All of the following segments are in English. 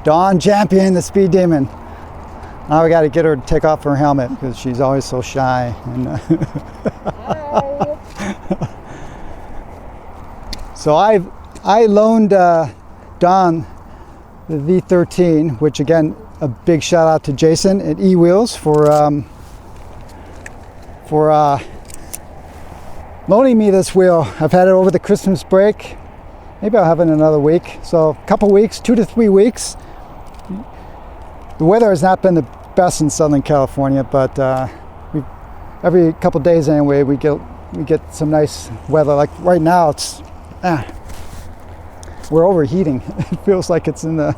Dawn Champion, the Speed Demon. Now we got to get her to take off her helmet because she's always so shy. And, Hi. so I loaned Dawn the V13, which again, a big shout out to Jason at E-Wheels for loaning me this wheel. I've had it over the Christmas break. Maybe I'll have it in another week. So a couple weeks, 2 to 3 weeks. The weather has not been the best in Southern California, but every couple days anyway, we get some nice weather. Like right now, it's we're overheating. It feels like it's in the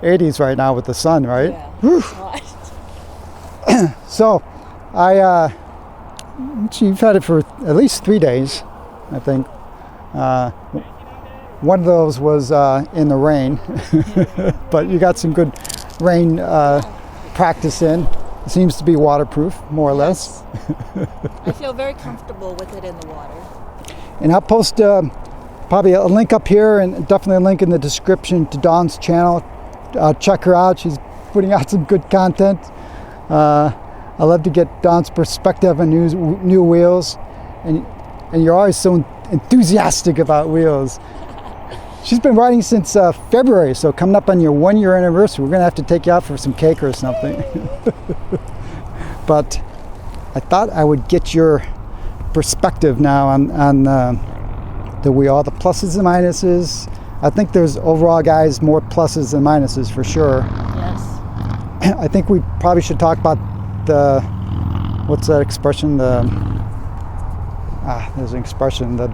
80s right now with the sun, right? Yeah. So you've had it for at least 3 days, I think. One of those was in the rain, but you got some good rain practice in. It seems to be waterproof, more or less. I feel very comfortable with it in the water. And I'll post probably a link up here and definitely a link in the description to Dawn's channel. Check her out. She's putting out some good content. I love to get Dawn's perspective on new wheels, and you're always so enthusiastic about wheels. She's been riding since February, so coming up on your 1-year anniversary, we're gonna have to take you out for some cake or something. But I thought I would get your perspective now on the wheel, all the pluses and minuses. I think there's overall, guys, more pluses than minuses for sure. Yes. I think we probably should talk about what's that expression? There's an expression, the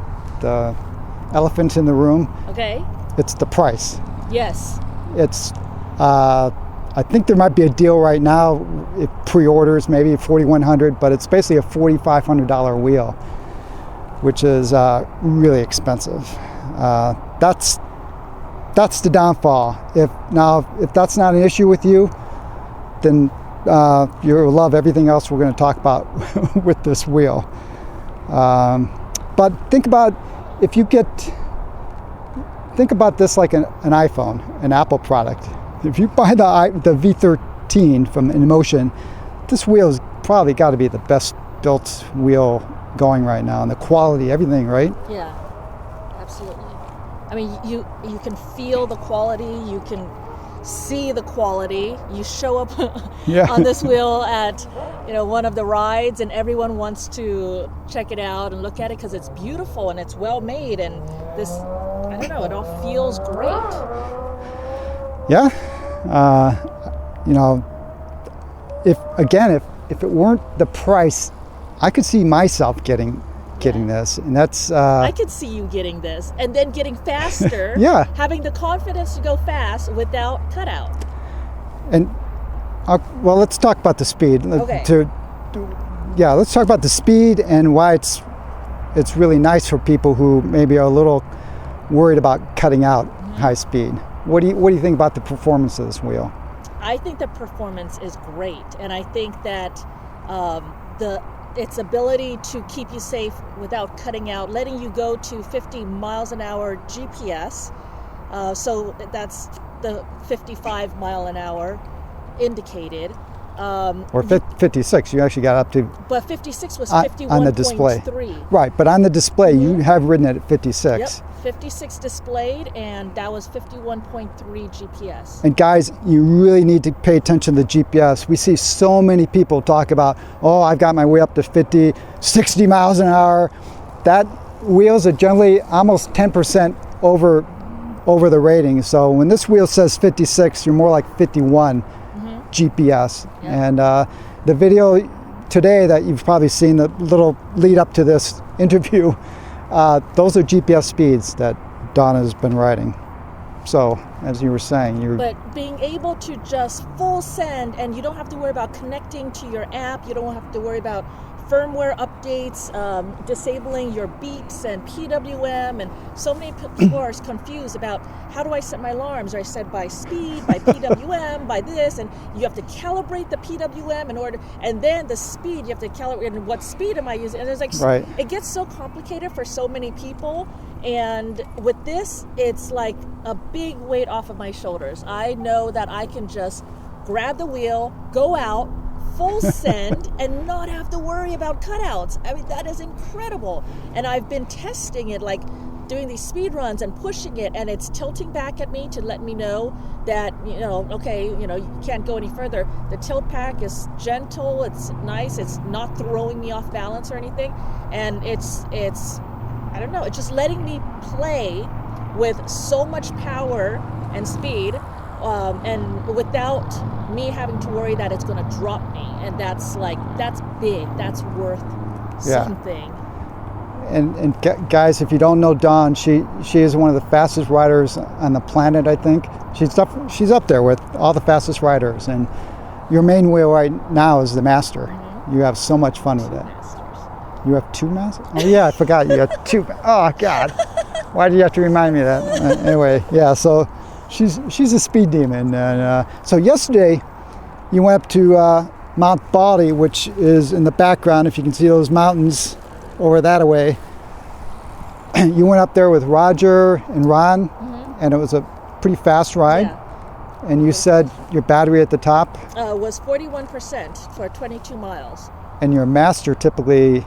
elephant in the room. Okay. It's the price. Yes. It's, I think there might be a deal right now, it pre-orders maybe $4,100, but it's basically a $4,500 wheel, which is really expensive. That's the downfall. If that's not an issue with you, then you'll love everything else we're going to talk about with this wheel. But think about this like an iPhone, an Apple product. If you buy the V13 from Inmotion, this wheel's probably got to be the best built wheel going right now, and the quality, everything, right? Yeah, absolutely. I mean, you can feel the quality, you can see the quality. You show up on this wheel at one of the rides, and everyone wants to check it out and look at it because it's beautiful and it's well made, and this, I don't know, it all feels great. Yeah. If it weren't the price, I could see myself getting this, and that's I could see you getting this and then getting faster. Yeah, having the confidence to go fast without cutout. And well, let's talk about the speed. Okay. Let's talk about the speed and why it's really nice for people who maybe are a little worried about cutting out high speed. What do you think about the performance of this wheel? I think the performance is great, and I think that its ability to keep you safe without cutting out, letting you go to 50 miles an hour GPS. So that's the 55 mile an hour indicated. Or 56, you actually got up to. But 56 was 51.3. On the display. Right, but on the display, you have ridden it at 56. Yep, 56 displayed, and that was 51.3 GPS. And guys, you really need to pay attention to the GPS. We see so many people talk about, I've got my way up to 50, 60 miles an hour. That wheels are generally almost 10% over the rating. So when this wheel says 56, you're more like 51. GPS. Yep. And the video today that you've probably seen, the little lead up to this interview, those are GPS speeds that Donna's been riding. So as you were saying, but being able to just full send, and you don't have to worry about connecting to your app, you don't have to worry about firmware updates, disabling your beeps and PWM, and so many people are confused about how do I set my alarms? Are I set by speed, by PWM, by this, and you have to calibrate the PWM in order, and then the speed you have to calibrate, and what speed am I using? And there's like, right. It gets so complicated for so many people, and with this, it's like a big weight off of my shoulders. I know that I can just grab the wheel, go out, full send, and not have to worry about cutouts. I mean, that is incredible. And I've been testing it, like doing these speed runs and pushing it, and it's tilting back at me to let me know that, okay, you can't go any further. The tilt pack is gentle, it's nice, it's not throwing me off balance or anything. And it's I don't know, it's just letting me play with so much power and speed, and without me having to worry that it's going to drop me. And that's big. That's worth something. And guys, if you don't know Dawn, she is one of the fastest riders on the planet, I think. She's up there with all the fastest riders. And your main wheel right now is the Master. Mm-hmm. You have so much fun with it. You have 2 Masters? Oh yeah, I forgot you have 2. Oh God, why do you have to remind me of that? Anyway, yeah. So she's a speed demon. And so yesterday, you went up to Mount Baldy, which is in the background. If you can see those mountains over that way. You went up there with Roger and Ron, and it was a pretty fast ride. Yeah. And you said your battery at the top was 41% for 22 miles. And your Master typically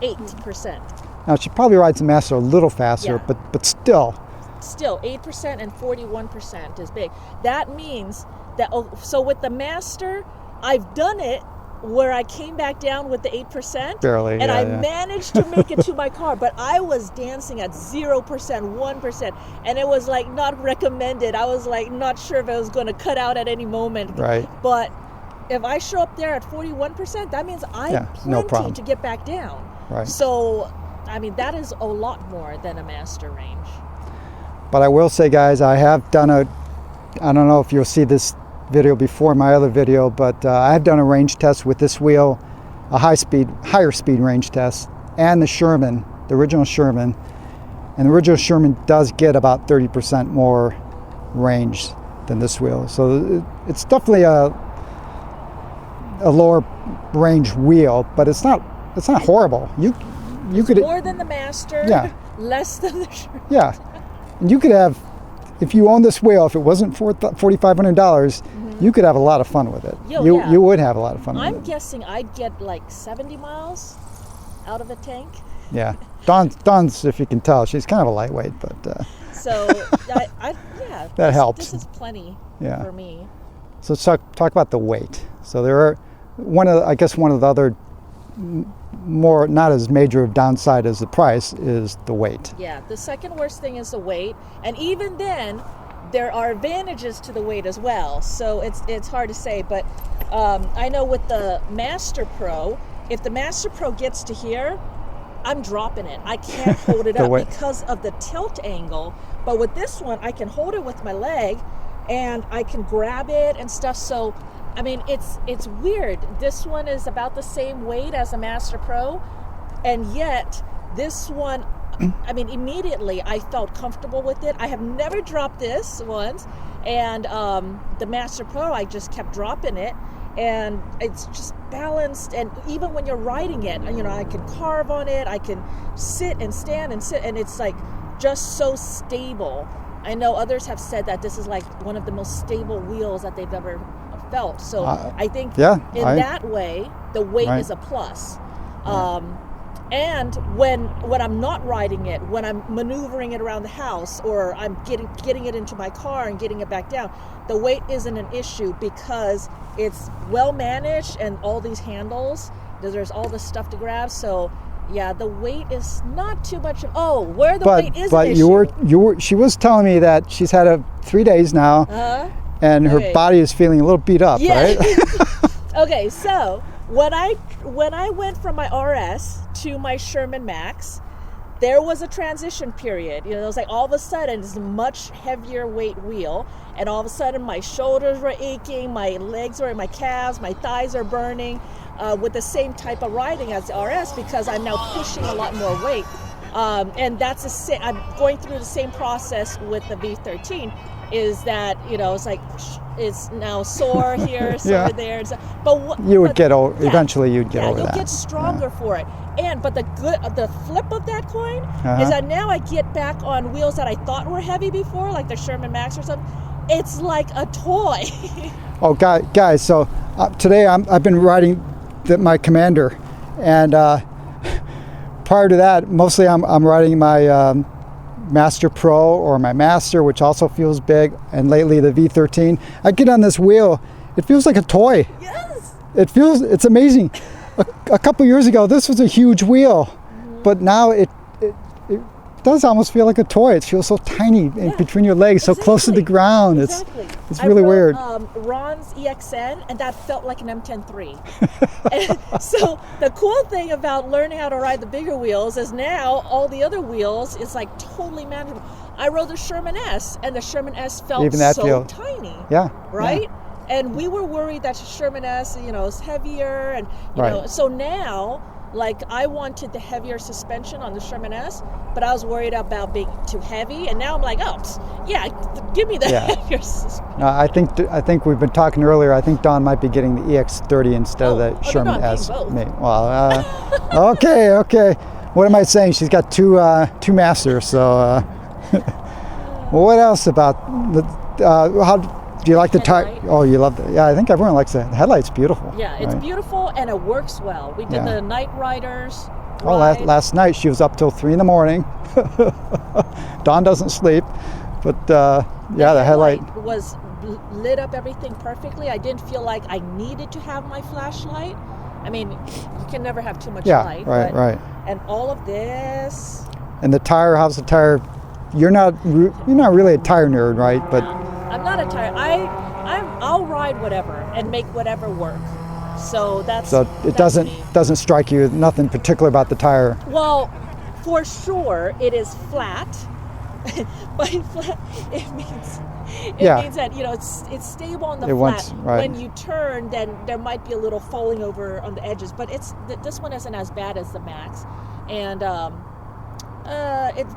8%. Now she probably rides the Master a little faster, but still 8% and 41% is big. That means that, so with the Master, I've done it where I came back down with the 8%. Barely, and I managed to make it to my car, but I was dancing at 0%, 1%, and it was like not recommended. I was like not sure if it was going to cut out at any moment. Right. But if I show up there at 41%, that means I have plenty to get back down. Right. So, I mean, that is a lot more than a Master range. But I will say, guys, I have done I don't know if you'll see this video before my other video, but I have done a range test with this wheel, a higher speed range test, and the Sherman, the original Sherman. And the original Sherman does get about 30% more range than this wheel. So it's definitely a lower range wheel, but it's not horrible. You could more than the Master, less than the Sherman. Yeah. And you could have, if you own this wheel, if it wasn't for $4,500, you could have a lot of fun with it. You would have a lot of fun with it. I'm guessing I'd get like 70 miles out of a tank. Yeah. Dawn's, if you can tell, she's kind of a lightweight, but... So, that helps. This is plenty for me. So let's talk about the weight. So there are, one of the other more, not as major of downside as the price is the weight. Yeah, the second worst thing is the weight, and even then there are advantages to the weight as well, so it's hard to say. But I know with the Master Pro, if the Master Pro gets to here, I'm dropping it. I can't hold it up because of the tilt angle. But with this one, I can hold it with my leg and I can grab it and stuff. So I mean, it's weird. This one is about the same weight as a Master Pro, and yet this one, I mean, immediately I felt comfortable with it. I have never dropped this once, and the Master Pro, I just kept dropping it, and it's just balanced. And even when you're riding it, I can carve on it, I can sit and stand and sit, and it's like just so stable. I know others have said that this is like one of the most stable wheels that they've ever felt. So I think that way, the weight is a plus. And when I'm not riding it, when I'm maneuvering it around the house, or I'm getting it into my car and getting it back down, the weight isn't an issue because it's well managed and all these handles, there's all this stuff to grab. So yeah, the weight is not too much. Weight is an issue. She was telling me that she's had 3 days now. And her body is feeling a little beat up, right? Okay, so when I went from my RS to my Sherman Max, there was a transition period. You know, it was like all of a sudden it's a much heavier weight wheel, and all of a sudden my shoulders were aching, my legs were, my calves, my thighs are burning with the same type of riding as the RS, because I'm now pushing a lot more weight. And that's I'm going through the same process with the V13. Is that, you know, it's like it's now sore here, sore there. But you would get over. Eventually, you'd get over that. You'll get stronger for it. But the flip of that coin is that now I get back on wheels that I thought were heavy before, like the Sherman Max or something. It's like a toy. Oh, guys! So today I've been riding my Commander, and prior to that, mostly I'm riding my Master Pro or my Master, which also feels big, and lately the V13. I get on this wheel, it feels like a toy. Yes. It's amazing. A couple years ago, this was a huge wheel, but now it does almost feel like a toy. It feels so tiny in between your legs, so close to the ground. It's really weird. Ron's EXN, and that felt like an M10-3. So the cool thing about learning how to ride the bigger wheels is now all the other wheels is like totally manageable. I rode the Sherman S, and the Sherman S felt so tiny. Yeah. Right? Yeah. And we were worried that the Sherman S, you know, is heavier, and you know, so now, like, I wanted the heavier suspension on the Sherman S, but I was worried about being too heavy, and now I'm like, give me the heavier suspension. I think we've been talking earlier. I think Dawn might be getting the EX30 instead of the Sherman S. Well, okay. What am I saying? She's got two Masters. So, well, what else about the how? Do you like the tire? Oh, you love it. Yeah, I think everyone likes it. The headlight's beautiful. Yeah, it's beautiful, and it works well. We did the night riders. Oh, last night she was up till 3 a.m. Dawn doesn't sleep, but the headlight was lit up everything perfectly. I didn't feel like I needed to have my flashlight. I mean, you can never have too much light. Right. And all of this. And the tire, how's the tire? You're not really a tire nerd, right? But I'm not a tire. I'll ride whatever and make whatever work. So it doesn't strike you nothing particular about the tire. Well, for sure it is flat. By flat, it means that, you know, it's stable on the flat. When you turn, then there might be a little falling over on the edges, but this one isn't as bad as the Max, and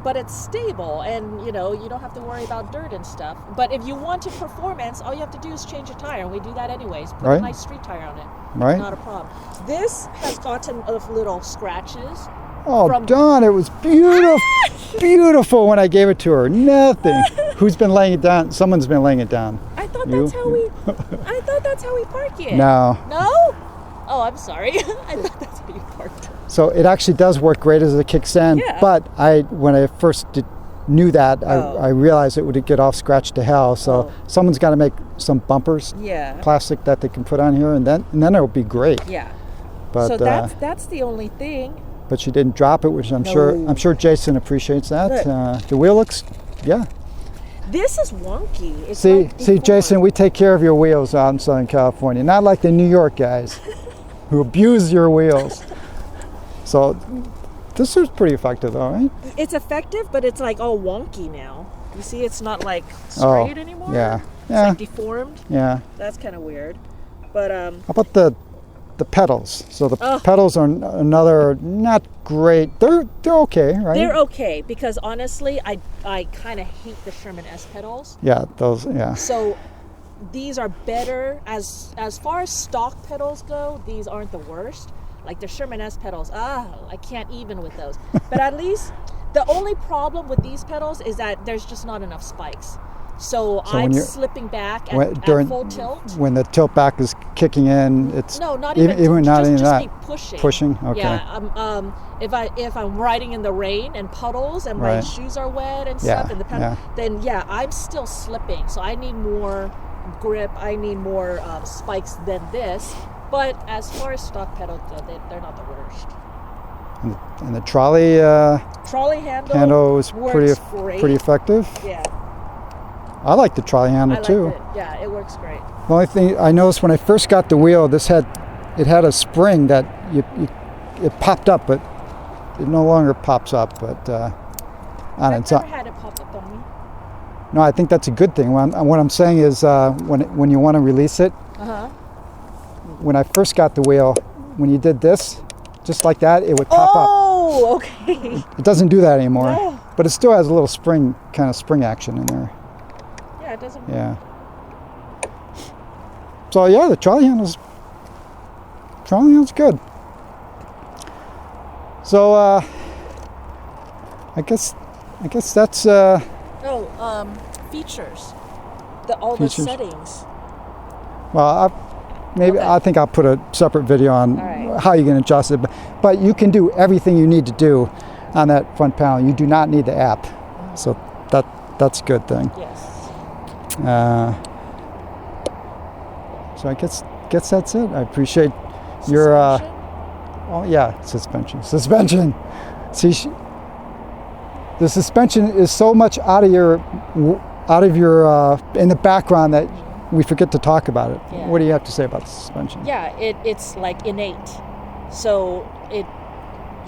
but it's stable, and you know, you don't have to worry about dirt and stuff. But if you wanted performance, all you have to do is change a tire, and we do that anyways. Put a nice street tire on it. Right. Not a problem. This has gotten little scratches. Oh, Dawn, it was beautiful, beautiful when I gave it to her. Nothing. Who's been laying it down? Someone's been laying it down. I thought that's how we park it. No. No? Oh, I'm sorry. I thought that's how you parked it. So it actually does work great as it kicks in. Yeah. But when I first knew that, I realized it would get off scratched to hell. So someone's got to make some bumpers, plastic that they can put on here, and then it'll be great. Yeah. But so that's the only thing. But she didn't drop it, which I'm sure Jason appreciates that. The wheel looks, This is wonky. It's see, Jason, we take care of your wheels out in Southern California, not like the New York guys who abuse your wheels. So this is pretty effective, though, right? It's effective, but it's like all wonky now. You see, it's not like straight anymore. Yeah. It's like deformed. Yeah. That's kind of weird. But how about the pedals? So the pedals are another not great. They're okay, right? They're okay, because honestly, I kind of hate the Sherman S pedals. Yeah, those. Yeah. So these are better as far as stock pedals go. These aren't the worst. Like the Sherman S pedals, I can't even with those. But at least the only problem with these pedals is that there's just not enough spikes. So I'm slipping back at full tilt. When the tilt back is kicking in, it's not even that. Me pushing. Pushing, okay. Yeah, if I'm riding in the rain and puddles and my shoes are wet and stuff, and the pedal, then I'm still slipping. So I need more grip. I need more spikes than this. But as far as stock pedals go, they're not the worst. And the trolley handle is pretty effective. Yeah. I like the trolley handle too. Yeah, it works great. The only thing I noticed when I first got the wheel, it had a spring that it popped up, but it no longer pops up, but I've never had it pop up on me. No, I think that's a good thing. What I'm saying is when you want to release it, when I first got the wheel, when you did this, just like that, it would pop up. Oh, okay. It doesn't do that anymore, No. but it still has a little spring action in there. Yeah, it doesn't. Yeah. So yeah, the trolley handle's good. So I guess that's Features. All Features. the settings. well, I think I'll put a separate video on how you can adjust it, but you can do everything you need to do on that front panel. You do not need the app, so that's a good thing. Yes. So I guess that's it. I appreciate your suspension. See, the suspension is so much out of your in the background that we forget to talk about it. Yeah. What do you have to say about the suspension? Yeah, it's like innate. So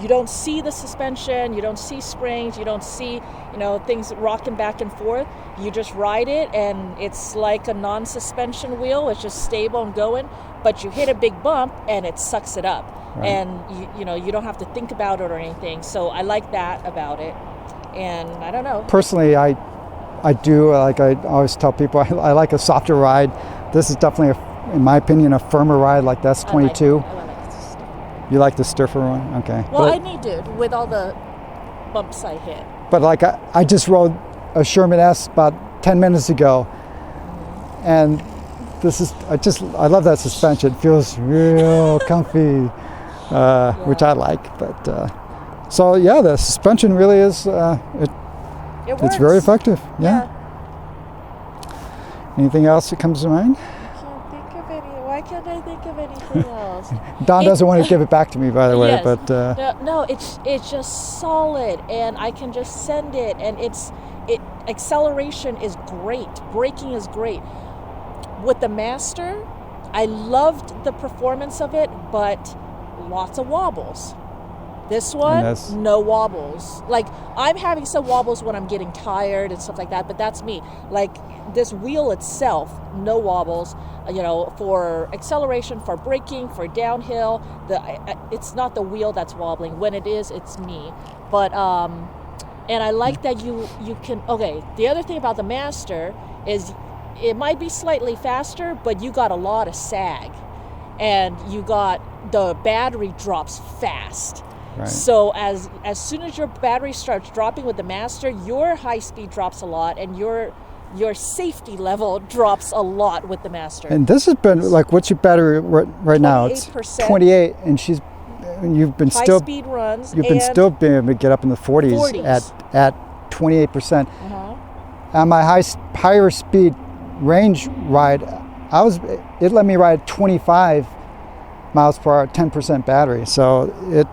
you don't see the suspension, you don't see springs, you don't see things rocking back and forth. You just ride it, and it's like a non-suspension wheel. It's just stable and going. But you hit a big bump, and it sucks it up, Right. and you don't have to think about it or anything. So I like that about it, and I don't know. Personally, I do, like I always tell people, I like a softer ride. This is definitely, in my opinion, a firmer ride like the S22. I like this. You like the stiffer one? Okay. Well, I need to with all the bumps I hit. But like I just rode a Sherman S about 10 minutes ago, and I love that suspension. It feels real comfy, which I like. But so yeah, the suspension really is it's very effective. Yeah. Anything else that comes to mind? Why can't I think of anything else? Don doesn't want to give it back to me, by the way. Yes. But no, it's just solid, and I can just send it, and acceleration is great, braking is great. With the Master, I loved the performance of it, but lots of wobbles. This one, no wobbles. Like, I'm having some wobbles when I'm getting tired and stuff like that, but that's me. Like, this wheel itself, no wobbles. For acceleration, for braking, for downhill, it's not the wheel that's wobbling. When it is, it's me. But and I like that you can. Okay, the other thing about the Master is it might be slightly faster, but you got a lot of sag, and the battery drops fast. Right. So as soon as your battery starts dropping with the Master, your high speed drops a lot, and your safety level drops a lot with the Master. And this has been like, what's your battery right now? It's 28, and you've been high still speed runs. You've been still being able to get up in the 40s. at 28%. On my higher speed range ride, it let me ride 25 miles per hour, 10% battery. So it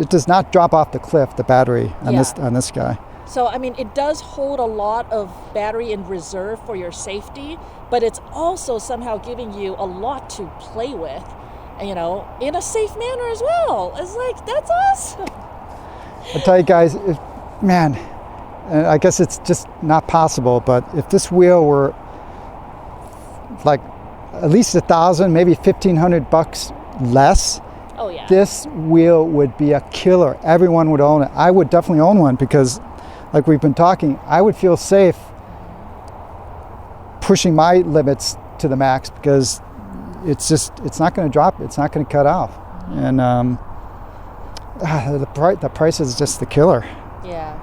does not drop off the cliff, the battery on this guy. So, I mean, it does hold a lot of battery in reserve for your safety, but it's also somehow giving you a lot to play with, in a safe manner as well. It's like, that's awesome. I tell you guys, I guess it's just not possible, but if this wheel were like at least $1,000, maybe $1,500 less, oh yeah, this wheel would be a killer. Everyone would own it. I would definitely own one because, like we've been talking, I would feel safe pushing my limits to the max because it's not going to drop. It's not going to cut off. And the price is just the killer. Yeah.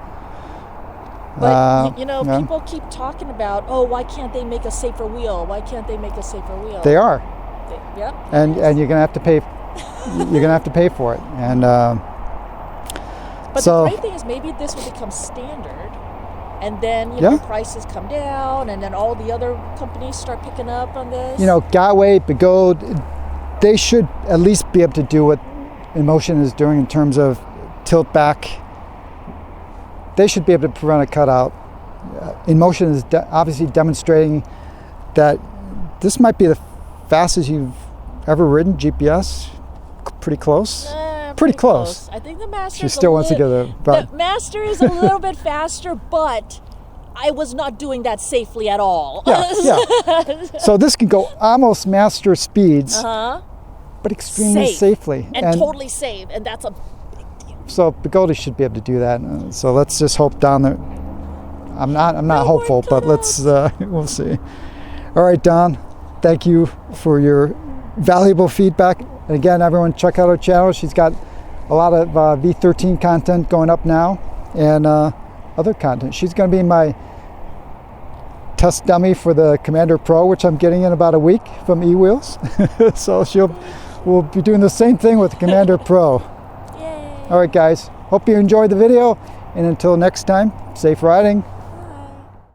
But, people keep talking about, why can't they make a safer wheel? Why can't they make a safer wheel? They are. Yep. And you're going to have to pay. You're going to have to pay for it. And but the great thing is maybe this will become standard, and then prices come down, and then all the other companies start picking up on this. Galway, Begode, they should at least be able to do what Inmotion is doing in terms of tilt back. They should be able to prevent a cutout. Inmotion is obviously demonstrating that this might be the fastest you've ever ridden GPS. Pretty close. pretty close. I think the Master. She still wants to get the Master is a little bit faster, but I was not doing that safely at all. Yeah. So this can go almost Master speeds, but extremely safely and totally safe, and that's a big deal. So Goldie should be able to do that. So let's just hope down there. I'm not hopeful, but let's we'll see. All right, Don, thank you for your valuable feedback. And again, everyone, check out her channel. She's got a lot of V13 content going up now, and other content. She's going to be my test dummy for the Commander Pro, which I'm getting in about a week from eWheels. So we'll be doing the same thing with the Commander Pro. Yay. All right, guys. Hope you enjoyed the video, and until next time, safe riding.